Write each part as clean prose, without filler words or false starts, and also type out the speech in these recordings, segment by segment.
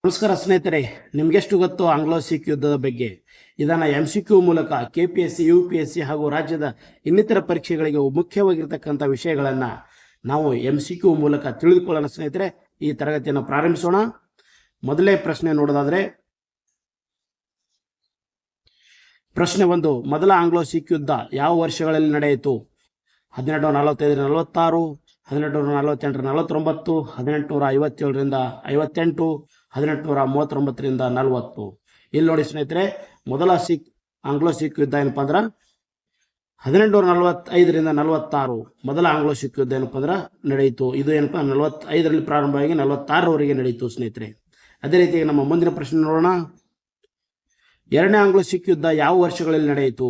ನಮಸ್ಕಾರ ಸ್ನೇಹಿತರೆ, ನಿಮಗೆಷ್ಟು ಗೊತ್ತು ಆಂಗ್ಲೋ ಸಿಖ್ ಯುದ್ಧದ ಬಗ್ಗೆ? ಇದನ್ನು MCQ ಮೂಲಕ KPSC, UPSC ಹಾಗೂ ರಾಜ್ಯದ ಇನ್ನಿತರ ಪರೀಕ್ಷೆಗಳಿಗೆ ಮುಖ್ಯವಾಗಿರ್ತಕ್ಕಂಥ ವಿಷಯಗಳನ್ನು ನಾವು MCQ ಮೂಲಕ ತಿಳಿದುಕೊಳ್ಳೋಣ. ಸ್ನೇಹಿತರೆ, ಈ ತರಗತಿಯನ್ನು ಪ್ರಾರಂಭಿಸೋಣ. ಮೊದಲೇ ಪ್ರಶ್ನೆ ನೋಡೋದಾದರೆ, ಪ್ರಶ್ನೆ 1, ಮೊದಲ ಆಂಗ್ಲೋ ಸಿಖ್ ಯುದ್ಧ ಯಾವ ವರ್ಷಗಳಲ್ಲಿ ನಡೆಯಿತು? 1845-46, 1848-49, 1857-58, 1839-40. ಇಲ್ಲಿ ನೋಡಿ ಸ್ನೇಹಿತರೆ, ಮೊದಲ ಆಂಗ್ಲೋ ಸಿಖ್ ಯುದ್ಧ ಏನಪ್ಪ ಅಂದ್ರೆ 1845-46 ಮೊದಲ ಆಂಗ್ಲೋ ಸಿಖ್ ಯುದ್ಧ ಏನಪ್ಪ ಅಂದ್ರೆ ನಡೆಯಿತು. ಇದು ಏನಪ್ಪ 45ರಲ್ಲಿ ಪ್ರಾರಂಭವಾಗಿ 46ರವರೆಗೆ ನಡೆಯಿತು ಸ್ನೇಹಿತರೆ. ಅದೇ ರೀತಿ ನಮ್ಮ ಮುಂದಿನ ಪ್ರಶ್ನೆ ನೋಡೋಣ. ಎರಡನೇ ಆಂಗ್ಲೋ ಸಿಖ್ ಯುದ್ಧ ಯಾವ ವರ್ಷಗಳಲ್ಲಿ ನಡೆಯಿತು?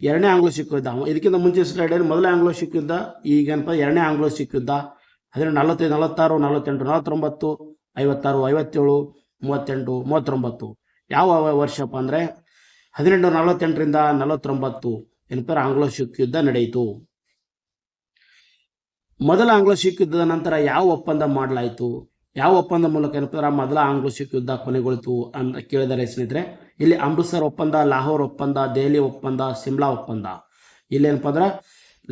ಎರಡನೇ ಆಂಗ್ಲೋ ಸಿಖ್ ಯುದ್ಧ, ಇದಕ್ಕಿಂತ ಮುಂಚಿನ ಸ್ಲೈಡಲ್ಲಿ ಮೊದಲ ಆಂಗ್ಲೋ ಸಿಖ್ ಯುದ್ಧ, ಈಗ ಏನಪ್ಪ ಎರಡನೇ ಆಂಗ್ಲೋ ಸಿಖ್ ಯುದ್ಧ 1845-46, 48-49, 56, 57, 38, 39. ಯಾವ ವರ್ಷಪ್ಪ ಅಂದರೆ 1848-49 ಏನಪ್ಪ ಆಂಗ್ಲೋ ಸಿಖ್ ಯುದ್ಧ ನಡೆಯಿತು. ಮೊದಲ ಆಂಗ್ಲೋ ಸಿಖ್ ಯುದ್ಧದ ನಂತರ ಯಾವ ಒಪ್ಪಂದ ಮಾಡಲಾಯಿತು? ಯಾವ ಒಪ್ಪಂದ ಮೂಲಕ ಏನಪ್ಪ ಮೊದಲ ಆಂಗ್ಲೋ ಸಿಖ್ ಯುದ್ಧ ಕೊನೆಗೊಳಿತು ಅಂತ ಕೇಳಿದರೆ ಸ್ನೇಹಿತರೆ, ಇಲ್ಲಿ ಅಮೃತ್ಸರ್ ಒಪ್ಪಂದ, ಲಾಹೋರ್ ಒಪ್ಪಂದ, ದೆಹಲಿ ಒಪ್ಪಂದ, ಸಿಮ್ಲಾ ಒಪ್ಪಂದ. ಇಲ್ಲಿ ಏನಪ್ಪ ಅಂದ್ರೆ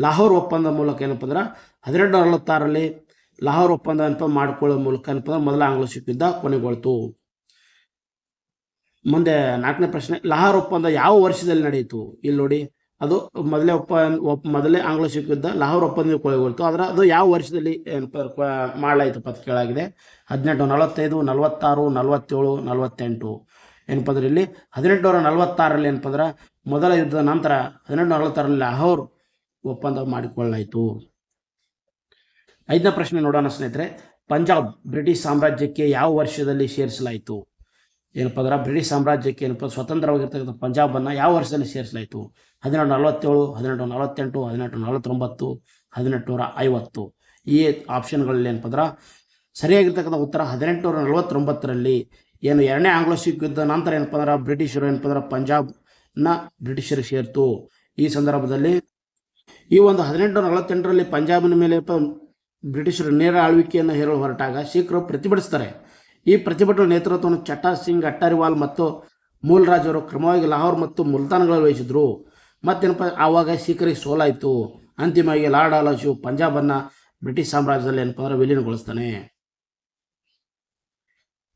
ಲಾಹೋರ್ ಒಪ್ಪಂದ ಮೂಲಕ ಏನಪ್ಪ ಅಂದ್ರೆ 1846ರಲ್ಲಿ ಲಾಹೋರ್ ಒಪ್ಪಂದ ಏನಪ್ಪ ಮಾಡಿಕೊಳ್ಳೋ ಮೂಲಕ ಏನಪ್ಪ ಮೊದಲ ಆಂಗ್ಲೋ ಸಿಖ್ ಯುದ್ಧ ಕೊನೆಗೊಳ್ತು. ಮುಂದೆ 4ನೇ ಪ್ರಶ್ನೆ, ಲಾಹೋರ್ ಒಪ್ಪಂದ ಯಾವ ವರ್ಷದಲ್ಲಿ ನಡೆಯಿತು? ಇಲ್ಲಿ ನೋಡಿ, ಅದು ಮೊದಲೇ ಆಂಗ್ಲೋ ಸಿಖ್ ಯುದ್ಧ ಲಾಹೋರ್ ಒಪ್ಪಂದ ಕೊನೆಗೊಳ್ತು. ಆದರೆ ಅದು ಯಾವ ವರ್ಷದಲ್ಲಿ ಏನಪ್ಪ ಮಾಡಲಾಯಿತಪ್ಪ ಅಂತ ಕೇಳಾಗಿದೆ. 1845, 46, 47, 48 ಏನಪ್ಪ ಅಂದ್ರೆ ಇಲ್ಲಿ 1846ರಲ್ಲಿ ಏನಪ್ಪ ಅಂದ್ರೆ ಮೊದಲ ಯುದ್ಧದ ನಂತರ 1846ರಲ್ಲಿ ಲಾಹೋರ್ ಒಪ್ಪಂದ ಮಾಡಿಕೊಳ್ಳಲಾಯಿತು. 5ನೇ ಪ್ರಶ್ನೆ ನೋಡೋಣ ಸ್ನೇಹಿತರೆ, ಪಂಜಾಬ್ ಬ್ರಿಟಿಷ್ ಸಾಮ್ರಾಜ್ಯಕ್ಕೆ ಯಾವ ವರ್ಷದಲ್ಲಿ ಸೇರಿಸಲಾಯಿತು? ಏನಪ್ಪ ಅಂದ್ರೆ ಬ್ರಿಟಿಷ್ ಸಾಮ್ರಾಜ್ಯಕ್ಕೆ ಏನಪ್ಪ ಸ್ವತಂತ್ರವಾಗಿರ್ತಕ್ಕಂಥ ಪಂಜಾಬನ್ನು ಯಾವ ವರ್ಷದಲ್ಲಿ ಸೇರಿಸಲಾಯಿತು? 1847, 1848, 1849, 1850. ಈ ಆಪ್ಷನ್ಗಳಲ್ಲಿ ಏನಪ್ಪ ಅಂದ್ರೆ ಸರಿಯಾಗಿರ್ತಕ್ಕಂಥ ಉತ್ತರ 1849ರಲ್ಲಿ. ಏನು ಎರಡನೇ ಆಂಗ್ಲೋ ಸಿಖ್ ಯುದ್ಧ ನಂತರ ಏನಪ್ಪ ಅಂದ್ರೆ ಬ್ರಿಟಿಷರು ಏನಪ್ಪ ಅಂದ್ರೆ ಪಂಜಾಬ್ನ ಬ್ರಿಟಿಷರಿಗೆ ಸೇರ್ತು. ಈ ಸಂದರ್ಭದಲ್ಲಿ ಈ ಒಂದು 1848ರಲ್ಲಿ ಪಂಜಾಬಿನ ಮೇಲೆ ಬ್ರಿಟಿಷರು ನೇರ ಆಳ್ವಿಕೆಯನ್ನು ಹೇರಲು ಹೊರಟಾಗ ಸಿಖ್ರು ಪ್ರತಿಭಟಿಸ್ತಾರೆ. ಈ ಪ್ರತಿಭಟನೆ ನೇತೃತ್ವವನ್ನು ಚಟ್ಟಾ ಸಿಂಗ್ ಅಟ್ಟಾರಿವಾಲ್ ಮತ್ತು ಮೂಲ್ ರಾಜ್ ಅವರು ಕ್ರಮವಾಗಿ ಲಾಹೋರ್ ಮತ್ತು ಮುಲ್ತಾನ್ಗಳಲ್ಲಿ ವಹಿಸಿದ್ರು. ಮತ್ತೇನಪ್ಪ ಆವಾಗ ಸಿಖ್ರಿಗೆ ಸೋಲಾಯಿತು. ಅಂತಿಮವಾಗಿ ಲಾರ್ಡ್ ಆಲೋಶಿವು ಪಂಜಾಬನ್ನು ಬ್ರಿಟಿಷ್ ಸಾಮ್ರಾಜ್ಯದಲ್ಲಿ ಏನಪ್ಪ ಅಂದ್ರೆ ವಿಲೀನಗೊಳಿಸ್ತಾನೆ.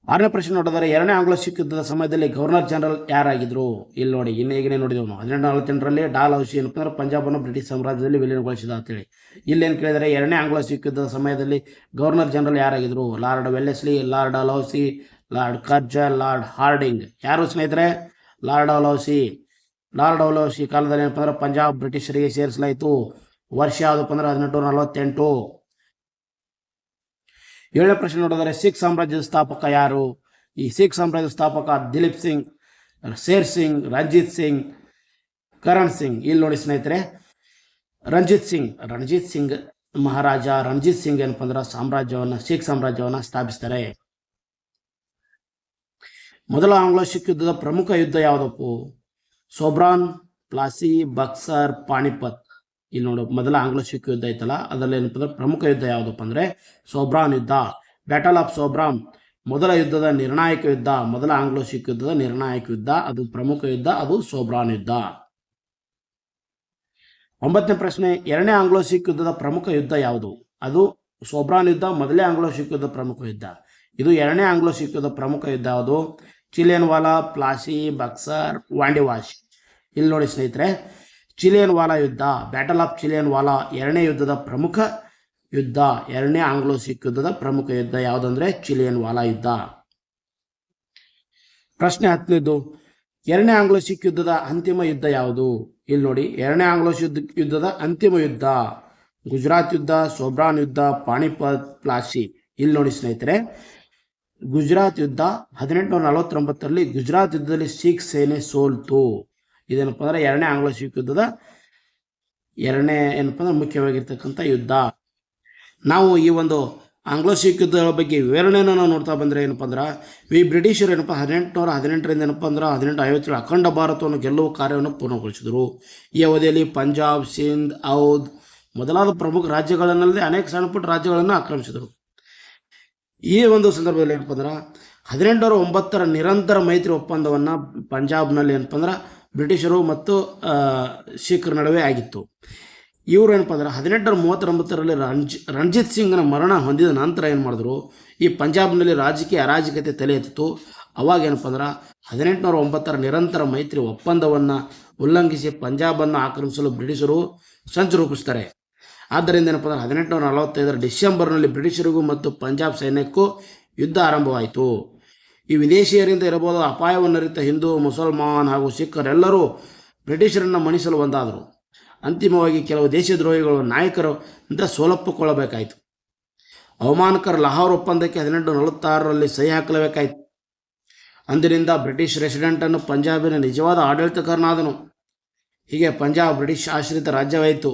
6ನೇ ಪ್ರಶ್ನೆ ನೋಡಿದರೆ, ಎರಡನೇ ಆಂಗ್ಲೋ ಸಿಖ್ ಯುದ್ಧದ ಸಮಯದಲ್ಲಿ ಗವರ್ನರ್ ಜನರಲ್ ಯಾರಾಗಿದ್ರು? ಇಲ್ಲಿ ನೋಡಿ, ಈಗನೇ ನೋಡಿದೆವು ನಾವು 1848ರಲ್ಲಿ ಡಾಲ್ಹೌಸಿ ಏನಪ್ಪ ಅಂದ್ರೆ ಪಂಜಾಬನ್ನು ಬ್ರಿಟಿಷ್ ಸಾಮ್ರಾಜ್ಯದಲ್ಲಿ ವಿಲೀನಗೊಳಿಸಿದ ಅಂತೇಳಿ. ಇಲ್ಲೇನು ಕೇಳಿದರೆ ಎರಡನೇ ಆಂಗ್ಲೋ ಸಿಖ್ ಯುದ್ಧದ ಸಮಯದಲ್ಲಿ ಗವರ್ನರ್ ಜನರಲ್ ಯಾರಾಗಿದ್ರು? Lord Wellesley, Lord Dalhousie, Lord Curzon, Lord Hardinge. ಯಾರು ಸ್ನೇಹಿತರೆ? Lord Dalhousie. ಲಾರ್ಡ್ ಡಾಲ್ಹೌಸಿ ಕಾಲದಲ್ಲಿ ಏನಪ್ಪ ಅಂದ್ರೆ ಪಂಜಾಬ್ ಬ್ರಿಟಿಷರಿಗೆ ಸೇರಿಸಲಾಯಿತು. ವರ್ಷ ಯಾವುದಪ್ಪ ಅಂದ್ರೆ 1848. 7ನೇ ಪ್ರಶ್ನೆ ನೋಡಿದರೆ, ಸಿಖ್ ಸಾಮ್ರಾಜ್ಯದ ಸ್ಥಾಪಕ ಯಾರು? ಈ ಸಿಖ್ ಸಾಮ್ರಾಜ್ಯದ ಸ್ಥಾಪಕ ದಿಲೀಪ್ ಸಿಂಗ್, ಶೇರ್ ಸಿಂಗ್, ರಂಜಿತ್ ಸಿಂಗ್, ಕರಣ್ ಸಿಂಗ್. ಇಲ್ಲಿ ನೋಡಿ ಸ್ನೇಹಿತರೆ, ರಣಜಿತ್ ಸಿಂಗ್ ಮಹಾರಾಜ ರಣಜಿತ್ ಸಿಂಗ್ ಏನಪ್ಪ ಅಂದ್ರೆ ಸಿಖ್ ಸಾಮ್ರಾಜ್ಯವನ್ನು ಸ್ಥಾಪಿಸ್ತಾರೆ. ಮೊದಲ ಆಂಗ್ಲೋ ಸಿಖ್ ಯುದ್ಧದ ಪ್ರಮುಖ ಯುದ್ಧ ಯಾವುದಪ್ಪು? ಸೋಬ್ರಾನ್, ಪ್ಲಾಸಿ, ಬಕ್ಸರ್, ಪಾಣಿಪತ್. ಇಲ್ಲಿ ನೋಡು, ಮೊದಲ ಆಂಗ್ಲೋ ಸಿಖ್ ಯುದ್ಧ ಐತಲ್ಲ, ಅದರಲ್ಲಿ ಏನಪ್ಪ ಅಂದ್ರೆ ಪ್ರಮುಖ ಯುದ್ಧ ಯಾವುದಪ್ಪ ಅಂದ್ರೆ ಸೋಬ್ರಾನ್ ಯುದ್ಧ. ಬ್ಯಾಟಲ್ ಆಫ್ ಸೋಬ್ರಾನ್ ಮೊದಲ ಯುದ್ಧದ ನಿರ್ಣಾಯಕ ಯುದ್ಧ. ಮೊದಲ ಆಂಗ್ಲೋ ಸಿಖ್ ಯುದ್ಧದ ನಿರ್ಣಾಯಕ ಯುದ್ಧ, ಅದು ಪ್ರಮುಖ ಯುದ್ಧ, ಅದು ಸೋಬ್ರಾನ್ ಯುದ್ಧ. 9ನೇ ಪ್ರಶ್ನೆ, ಎರಡನೇ ಆಂಗ್ಲೋ ಸಿಖ್ ಯುದ್ಧದ ಪ್ರಮುಖ ಯುದ್ಧ ಯಾವುದು? ಅದು ಸೋಬ್ರಾನ್ ಯುದ್ಧ. ಮೊದಲೇ ಆಂಗ್ಲೋ ಸಿಖ್ ಯುದ್ಧ ಪ್ರಮುಖ ಯುದ್ಧ. ಇದು ಎರಡನೇ ಆಂಗ್ಲೋ ಸಿಖ್ ಯುದ್ಧ ಪ್ರಮುಖ ಯುದ್ಧ ಯಾವುದು? ಚಿಲಿಯನ್ವಾಲಾ, ಪ್ಲಾಸಿ, ಬಕ್ಸರ್, ವಾಂಡಿವಾಶ್. ಇಲ್ಲಿ ನೋಡಿ ಸ್ನೇಹಿತರೆ, ಚಿಲಿಯನ್ವಾಲಾ ಯುದ್ಧ, ಬ್ಯಾಟಲ್ ಆಫ್ ಚಿಲಿಯನ್ವಾಲಾ ಎರಡನೇ ಯುದ್ಧದ ಪ್ರಮುಖ ಯುದ್ಧ. ಎರಡನೇ ಆಂಗ್ಲೋ ಸಿಖ್ ಯುದ್ಧದ ಪ್ರಮುಖ ಯುದ್ಧ ಯಾವುದಂದ್ರೆ ಚಿಲಿಯನ್ವಾಲಾ ಯುದ್ಧ. ಪ್ರಶ್ನೆ 10ನೇದು, ಎರಡನೇ ಆಂಗ್ಲೋ ಸಿಖ್ ಯುದ್ಧದ ಅಂತಿಮ ಯುದ್ಧ ಯಾವುದು? ಇಲ್ಲಿ ನೋಡಿ, ಎರಡನೇ ಆಂಗ್ಲೋ ಸಿಖ್ ಯುದ್ಧದ ಅಂತಿಮ ಯುದ್ಧ ಗುಜರಾತ್ ಯುದ್ಧ, ಸೋಬ್ರಾನ್ ಯುದ್ಧ, ಪಾಣಿಪತ್, ಪ್ಲಾಸಿ. ಇಲ್ಲಿ ನೋಡಿ ಸ್ನೇಹಿತರೆ, ಗುಜರಾತ್ ಯುದ್ಧ 1849ರಲ್ಲಿ ಗುಜರಾತ್ ಯುದ್ಧದಲ್ಲಿ ಸಿಖ್ ಸೇನೆ ಸೋಲ್ತು. ಇದೇನಪ್ಪ ಅಂದ್ರೆ ಎರಡನೇ ಆಂಗ್ಲೋ ಸಿಖ್ ಯುದ್ಧದ ಎರಡನೇ ಏನಪ್ಪ ಅಂದ್ರೆ ಮುಖ್ಯವಾಗಿರ್ತಕ್ಕಂಥ ಯುದ್ಧ. ನಾವು ಈ ಒಂದು ಆಂಗ್ಲೋ ಸಿಖ್ ಯುದ್ಧಗಳ ಬಗ್ಗೆ ವಿವರಣೆಯನ್ನು ನಾವು ನೋಡ್ತಾ ಬಂದರೆ ಏನಪ್ಪ ಅಂದ್ರೆ ಈ ಬ್ರಿಟಿಷರು ಏನಪ್ಪ 1818ರಿಂದ ಏನಪ್ಪ ಅಂದ್ರೆ 1857 ಅಖಂಡ ಭಾರತವನ್ನು ಗೆಲ್ಲುವ ಕಾರ್ಯವನ್ನು ಪೂರ್ಣಗೊಳಿಸಿದರು. ಈ ಅವಧಿಯಲ್ಲಿ ಪಂಜಾಬ್, ಸಿಂಧ್, ಔಧ್ ಮೊದಲಾದ ಪ್ರಮುಖ ರಾಜ್ಯಗಳನ್ನಲ್ಲದೆ ಅನೇಕ ಸಣ್ಣ ಪುಟ್ಟ ರಾಜ್ಯಗಳನ್ನು ಆಕ್ರಮಿಸಿದರು. ಈ ಒಂದು ಸಂದರ್ಭದಲ್ಲಿ ಏನಪ್ಪ ಅಂದ್ರೆ 1809 ನಿರಂತರ ಮೈತ್ರಿ ಒಪ್ಪಂದವನ್ನು ಪಂಜಾಬ್ನಲ್ಲಿ ಏನಪ್ಪ ಅಂದ್ರೆ ಬ್ರಿಟಿಷರು ಮತ್ತು ಸಿಖ್ರ ನಡುವೆ ಆಗಿತ್ತು. ಇವರು ಏನಪ್ಪ ಅಂದ್ರೆ 1839ರಲ್ಲಿ ರಣಜಿತ್ ಸಿಂಗ್ನ ಮರಣ ಹೊಂದಿದ ನಂತರ ಏನು ಮಾಡಿದ್ರು, ಈ ಪಂಜಾಬ್ನಲ್ಲಿ ರಾಜಕೀಯ ಅರಾಜಕತೆ ತಲೆ ಎತ್ತಿತು. ಅವಾಗ ಏನಪ್ಪ ಅಂದ್ರೆ 1809 ನಿರಂತರ ಮೈತ್ರಿ ಒಪ್ಪಂದವನ್ನು ಉಲ್ಲಂಘಿಸಿ ಪಂಜಾಬನ್ನು ಆಕ್ರಮಿಸಲು ಬ್ರಿಟಿಷರು ಸಂಚು ರೂಪಿಸ್ತಾರೆ. ಆದ್ದರಿಂದ ಏನಪ್ಪ ಅಂದ್ರೆ 1845 ಡಿಸೆಂಬರ್ನಲ್ಲಿ ಬ್ರಿಟಿಷರಿಗೂ ಮತ್ತು ಪಂಜಾಬ್ ಸೈನ್ಯಕ್ಕೂ ಯುದ್ಧ ಆರಂಭವಾಯಿತು. ಈ ವಿದೇಶಿಯರಿಂದ ಇರಬಹುದು ಅಪಾಯವನ್ನರಿತ ಹಿಂದೂ, ಮುಸಲ್ಮಾನ್ ಹಾಗೂ ಸಿಖ್ಖರೆಲ್ಲರೂ ಬ್ರಿಟಿಷರನ್ನು ಮಣಿಸಲು ಒಂದಾದರು. ಅಂತಿಮವಾಗಿ ಕೆಲವು ದೇಶದ್ರೋಹಿಗಳು ನಾಯಕರು ಅಂತ ಸೋಲೊಪ್ಪಿಕೊಳ್ಳಬೇಕಾಯಿತು. ಅವಮಾನಕರ ಲಾಹೋರ್ ಒಪ್ಪಂದಕ್ಕೆ 1846ರಲ್ಲಿ ಸಹಿ ಹಾಕಲೇಬೇಕಾಯಿತು. ಅಂದಿನಿಂದ ಬ್ರಿಟಿಷ್ ರೆಸಿಡೆಂಟನ್ನು ಪಂಜಾಬಿನ ನಿಜವಾದ ಆಡಳಿತಗಾರನಾದನು. ಹೀಗೆ ಪಂಜಾಬ್ ಬ್ರಿಟಿಷ್ ಆಶ್ರಿತ ರಾಜ್ಯವಾಯಿತು.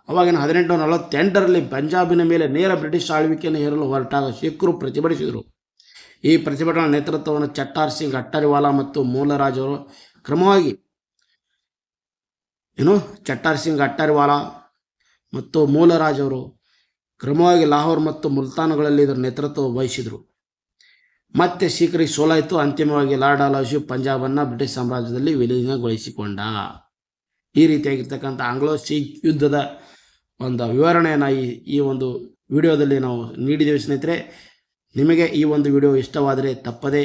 ಅವಾಗಿನ 1848ರಲ್ಲಿ ಪಂಜಾಬಿನ ಮೇಲೆ ನೇರ ಬ್ರಿಟಿಷ್ ಆಳ್ವಿಕೆಯನ್ನು ಹೇರಲು ಹೊರಟಾಗ ಸಿಖ್ರು ಪ್ರತಿಭಟಿಸಿದರು. ಈ ಪ್ರತಿಭಟನಾ ನೇತೃತ್ವವನ್ನು ಚಟ್ಟಾರ್ ಸಿಂಗ್ ಅಟ್ಟರಿವಾಲಾ ಮತ್ತು ಮೂಲರಾಜ್ ಅವರು ಕ್ರಮವಾಗಿ ಚಟ್ಟಾರ್ ಸಿಂಗ್ ಅಟ್ಟರಿವಾಲಾ ಮತ್ತು ಮೂಲರಾಜ್ ಅವರು ಕ್ರಮವಾಗಿ ಲಾಹೋರ್ ಮತ್ತು ಮುಲ್ತಾನ್ಗಳಲ್ಲಿ ಇದರ ನೇತೃತ್ವ ವಹಿಸಿದರು. ಮತ್ತೆ ಸಿಖ್ರಿಗೆ ಸೋಲಾಯಿತು. ಅಂತಿಮವಾಗಿ ಲಾರ್ಡ್ ಆಲೌಸಿ ಪಂಜಾಬನ್ನು ಬ್ರಿಟಿಷ್ ಸಾಮ್ರಾಜ್ಯದಲ್ಲಿ ವಿಲೀನಗೊಳಿಸಿಕೊಂಡ. ಈ ರೀತಿಯಾಗಿರ್ತಕ್ಕಂಥ ಆಂಗ್ಲೋ ಸಿಖ್ ಯುದ್ಧದ ಒಂದು ವಿವರಣೆಯನ್ನು ಈ ಒಂದು ವಿಡಿಯೋದಲ್ಲಿ ನಾವು ನೀಡಿದ್ದೇವೆ ಸ್ನೇಹಿತರೆ. ನಿಮಗೆ ಈ ಒಂದು ವಿಡಿಯೋ ಇಷ್ಟವಾದರೆ ತಪ್ಪದೇ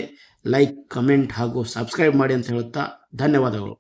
ಲೈಕ್, ಕಮೆಂಟ್ ಹಾಗೂ ಸಬ್ಸ್ಕ್ರೈಬ್ ಮಾಡಿ ಅಂತ ಹೇಳುತ್ತಾ ಧನ್ಯವಾದಗಳು.